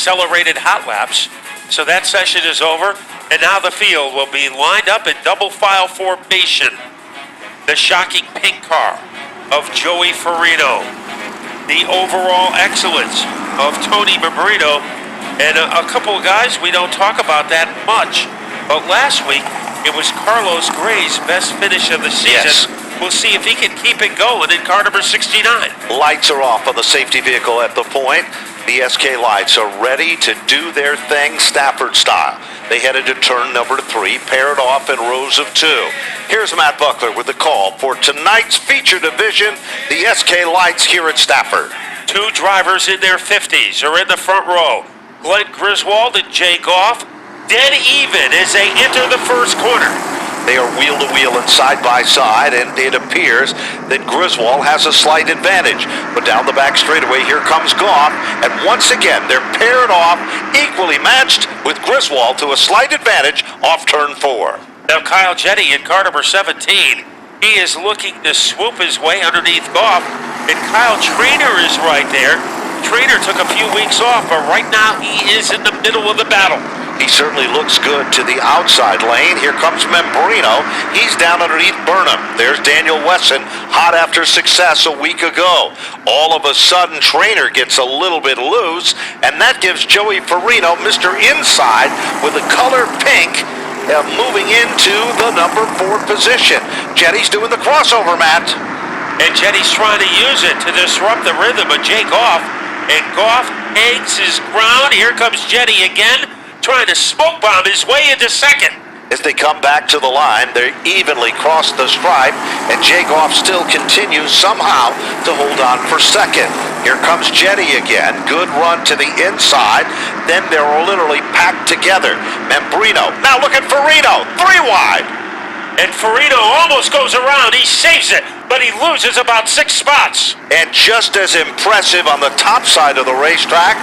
accelerated hot laps. So that session is over, and now the field will be lined up in double file formation. The shocking pink car of Joey Farino, the overall excellence of Tony Membrino, and a couple of guys we don't talk about that much. But last week, it was Carlos Gray's best finish of the season. Yes. We'll see if he can keep it going in car number 69. Lights are off on the safety vehicle at the point. The SK lights are ready to do their thing Stafford style. They headed to turn number 3, paired off in rows of 2. Here's Matt Buckler with the call for tonight's feature division, the SK lights here at Stafford. 2 drivers in their 50s are in the front row. Glenn Griswold and Jay Goff, dead even as they enter the first corner. They are wheel to wheel and side by side, and it appears that Griswold has a slight advantage. But down the back straightaway, here comes Goff, and once again, they're paired off, equally matched, with Griswold to a slight advantage off turn 4. Now Kyle Jetty in car number 17, he is looking to swoop his way underneath Goff, and Kyle Trainer is right there. Trainer took a few weeks off, but right now he is in the middle of the battle. He certainly looks good to the outside lane. Here comes Membrino. He's down underneath Burnham. There's Daniel Wesson, hot after success a week ago. All of a sudden, Trainer gets a little bit loose, and that gives Joey Farino, Mr. Inside, with the color pink, moving into the number 4 position. Jetty's doing the crossover, Matt. And Jetty's trying to use it to disrupt the rhythm of Jay Goff. And Goff hangs his ground. Here comes Jetty again, trying to smoke bomb his way into second. As they come back to the line, they evenly cross the stripe, and Jay Goff still continues somehow to hold on for second. Here comes Jetty again. Good run to the inside. Then they're literally packed together. Membrino. Now look at Farino. 3 wide. And Farino almost goes around. He saves it, but he loses about 6 spots. And just as impressive on the top side of the racetrack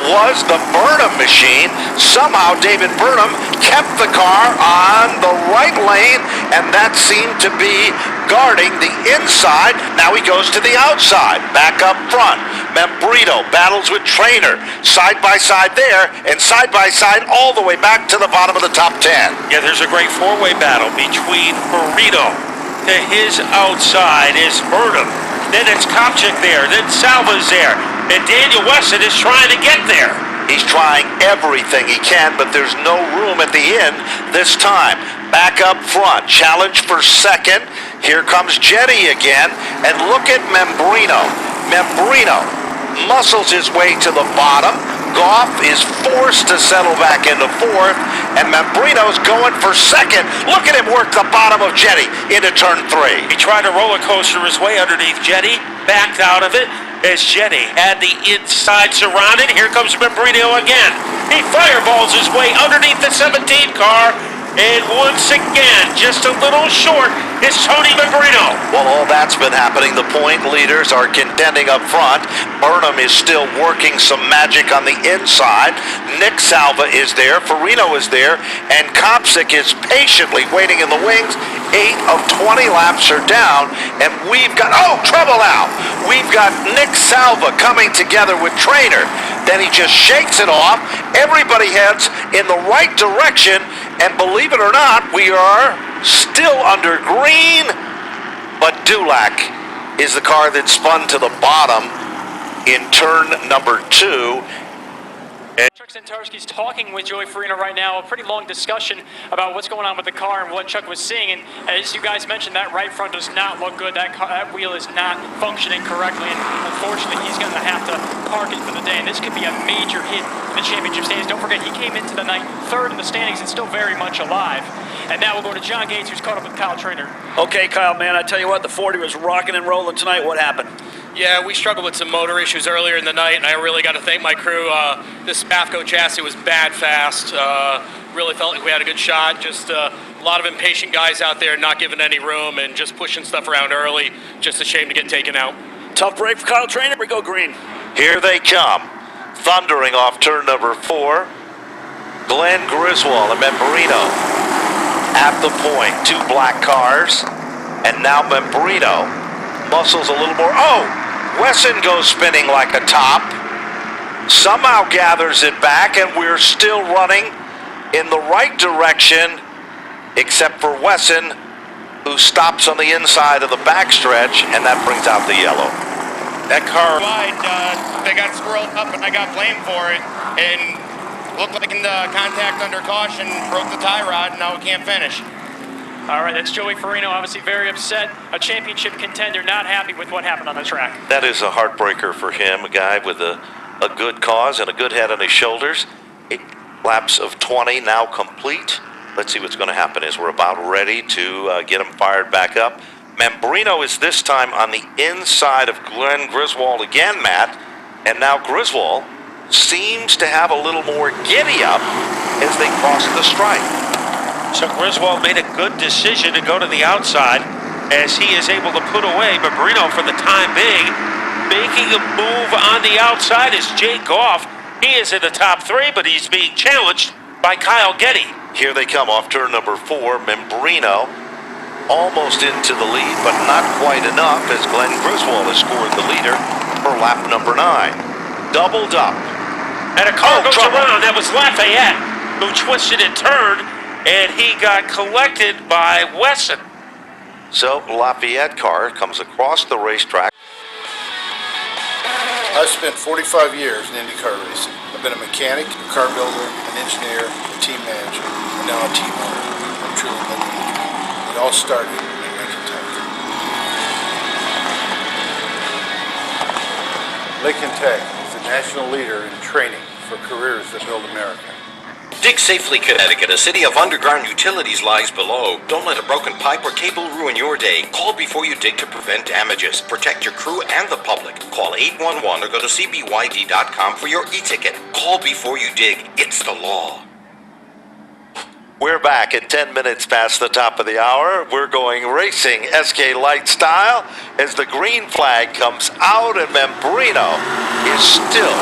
was the Burnham machine. Somehow David Burnham kept the car on the right lane, and that seemed to be guarding the inside. Now he goes to the outside, back up front. Membrino battles with Trainer, side by side there, and side by side all the way back to the bottom of the top 10. Yeah, there's a great 4-way battle between Farino. To his outside is Burnham. Then it's Kopchik there. Then Salva's there. And Daniel Wesson is trying to get there. He's trying everything he can, but there's no room at the end this time. Back up front. Challenge for second. Here comes Jetty again. And look at Membrino. Membrino muscles his way to the bottom. Goff is forced to settle back into 4th, and Membrino's going for second. Look at him work the bottom of Jetty into turn 3. He tried to roller coaster his way underneath Jetty, backed out of it as Jetty had the inside surrounded. Here comes Membrino again. He fireballs his way underneath the 17 car, and once again, just a little short is Tony Membrino. Well, all that's been happening. The point leaders are contending up front. Burnham is still working some magic on the inside. Nick Salva is there. Farino is there. And Kopchik is patiently waiting in the wings. 8 of 20 laps are down. And we've got, trouble now. We've got Nick Salva coming together with Trainer. Then he just shakes it off. Everybody heads in the right direction. And believe it or not, we are still under green. But Dulac is the car that spun to the bottom in turn number 2. Chuck Zentarski's talking with Joey Farino right now. A pretty long discussion about what's going on with the car and what Chuck was seeing. And as you guys mentioned, that right front does not look good. That wheel is not functioning correctly. And unfortunately, he's going to have to park it for the day. And this could be a major hit in the championship standings. Don't forget, he came into the night 3rd in the standings and still very much alive. And now we'll go to John Gates, who's caught up with Kyle Trainer. Okay, Kyle, man, I tell you what, the 40 was rocking and rolling tonight. What happened? Yeah, we struggled with some motor issues earlier in the night, and I really got to thank my crew. This Spafco chassis was bad fast. Really felt like we had a good shot. Just a lot of impatient guys out there not giving any room and just pushing stuff around early. Just a shame to get taken out. Tough break for Kyle Trainer. We go green. Here they come. Thundering off turn number 4. Glenn Griswold and Membrino at the point. 2 black cars. And now Membrino muscles a little more. Wesson goes spinning like a top. somehow gathers it back, and we're still running in the right direction, except for Wesson, who stops on the inside of the backstretch, and that brings out the yellow. That car, Wide, they got squirreled up and I got blamed for it, and looked like in the contact under caution, broke the tie rod, and now we can't finish. All right, that's Joey Farino, obviously very upset. A championship contender, not happy with what happened on the track. That is a heartbreaker for him, a guy with a good cause and a good head on his shoulders. 8 laps of 20 now complete. Let's see what's going to happen as we're about ready to get him fired back up. Membrino is this time on the inside of Glenn Griswold again, Matt. And now Griswold seems to have a little more giddy up as they cross the stripe. so Griswold made a good decision to go to the outside as he is able to put away Membrino for the time being. Making a move on the outside is Jay Goff. He is in the top 3, but he's being challenged by Kyle Getty. Here they come off turn number 4. Membrino almost into the lead, but not quite enough as Glenn Griswold has scored the leader for lap number 9. Doubled up. And a car goes trouble. around. That was Lafayette who twisted and turned, and he got collected by Wesson. So Lafayette car comes across the racetrack. I've spent 45 years in IndyCar racing. I've been a mechanic, a car builder, an engineer, a team manager, and now a team owner. I'm truly living the dream. It all started in Lincoln Tech. Lincoln Tech is the national leader in training for careers that build America. Dig safely, Connecticut. A city of underground utilities lies below. Don't let a broken pipe or cable ruin your day. Call before you dig to prevent damages. Protect your crew and the public. Call 811 or go to cbyd.com for your e-ticket. Call before you dig. It's the law. We're back at 10 minutes past the top of the hour. We're going racing SK Light style as the green flag comes out and Membrino is still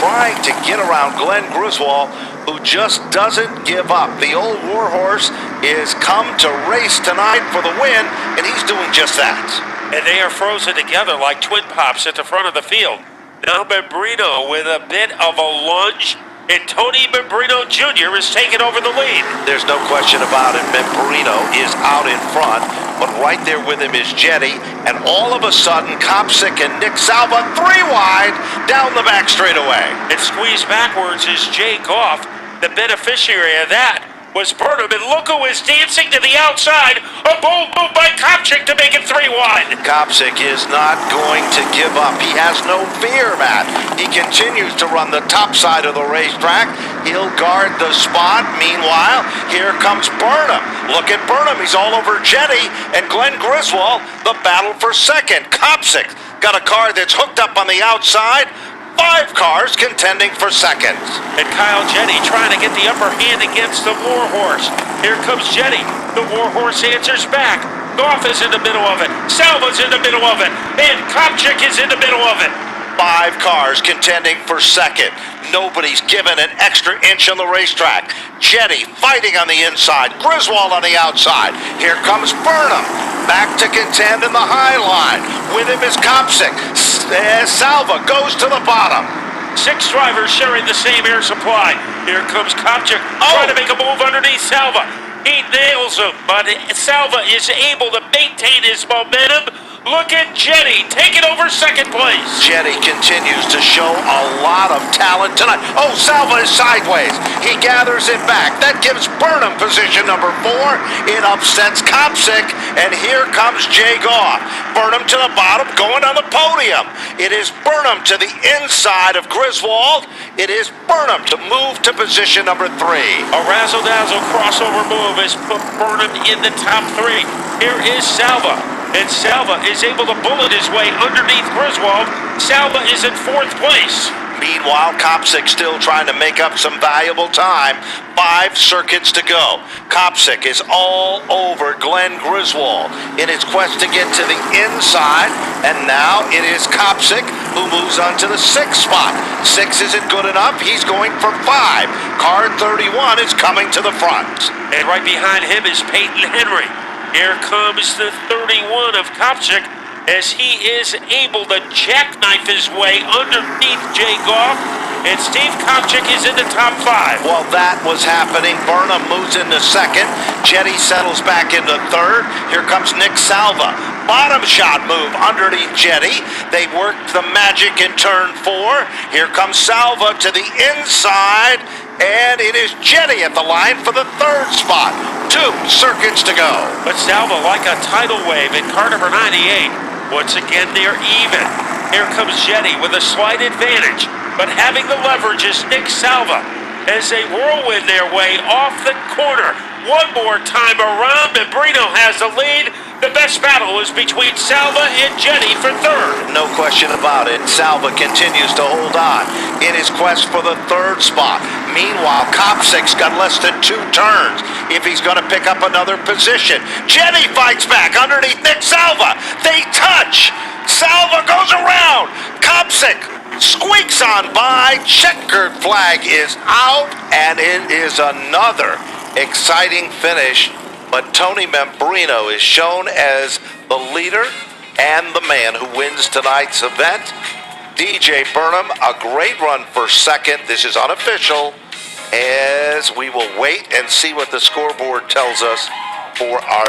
trying to get around Glenn Griswold, who just doesn't give up. The old warhorse is come to race tonight for the win, and he's doing just that. And they are frozen together like twin pops at the front of the field. Now Membrino with a bit of a lunge, and Tony Membrino Jr. is taking over the lead. There's no question about it. Membrino is out in front, but right there with him is Jetty, and all of a sudden, Kopsick and Nick Salva 3 wide down the back straightaway. And squeezed backwards is Jay Goff. The beneficiary of that was Burnham, and look who is dancing to the outside. A bold move by Kopsick to make it 3 wide. Kopsick is not going to give up. He has no fear, Matt. He continues to run the top side of the racetrack. He'll guard the spot. Meanwhile, here comes Burnham. Look at Burnham. He's all over Jetty and Glenn Griswold. The battle for second. Kopsick got a car that's hooked up on the outside. 5 cars contending for second. And Kyle Jetty trying to get the upper hand against the Warhorse. Here comes Jetty. The Warhorse answers back. Goff is in the middle of it. Salva's in the middle of it. And Kopsick is in the middle of it. 5 cars contending for second. Nobody's given an extra inch on the racetrack. Jetty fighting on the inside. Griswold on the outside. Here comes Burnham. Back to contend in the high line. With him is Kopsick. Salva goes to the bottom. 6 drivers sharing the same air supply. Here comes Kopsick trying to make a move underneath Salva. He nails him, but Salva is able to maintain his momentum. Look at Jetty taking over second place. Jetty continues to show a lot of talent tonight. Oh, Salva is sideways. He gathers it back. That gives Burnham position number 4. It upsets Kopsick, and here comes Jay Goff. Burnham to the bottom, going on the podium. It is Burnham to the inside of Griswold. It is Burnham to move to position number 3. A razzle-dazzle crossover move has put Burnham in the top 3. Here is Salva. And Salva is able to bullet his way underneath Griswold. Salva is in 4th place. Meanwhile, Kopsick still trying to make up some valuable time. 5 circuits to go. Kopsick is all over Glenn Griswold in his quest to get to the inside. And now it is Kopsick who moves on to the 6th spot. 6 isn't good enough. He's going for 5. Car 31 is coming to the front. And right behind him is Peyton Henry. Here comes the 31 of Kopsick, as he is able to jackknife his way underneath Jay Goff, and Steve Kopchik is in the top 5. While that was happening, Burnham moves into second. Jetty settles back into third. Here comes Nick Salva. Bottom shot move underneath Jetty. They work the magic in turn 4. Here comes Salva to the inside, and it is Jetty at the line for the third spot. 2 circuits to go. But Salva, like a tidal wave in car number 98, once again they're even. Here comes Jetty with a slight advantage, but having the leverage is Nick Salva as they whirlwind their way off the corner. One more time around, and Brino has the lead. The best battle is between Salva and Jetty for third. No question about it. Salva continues to hold on in his quest for the third spot. Meanwhile, Kopsik's got less than 2 turns if he's going to pick up another position. Jetty fights back underneath Nick Salva. They touch. Salva goes around. Kopsik squeaks on by. Checkered flag is out, and it is another exciting finish. But Tony Membrino is shown as the leader and the man who wins tonight's event. DJ Burnham, a great run for second. This is unofficial, as we will wait and see what the scoreboard tells us for our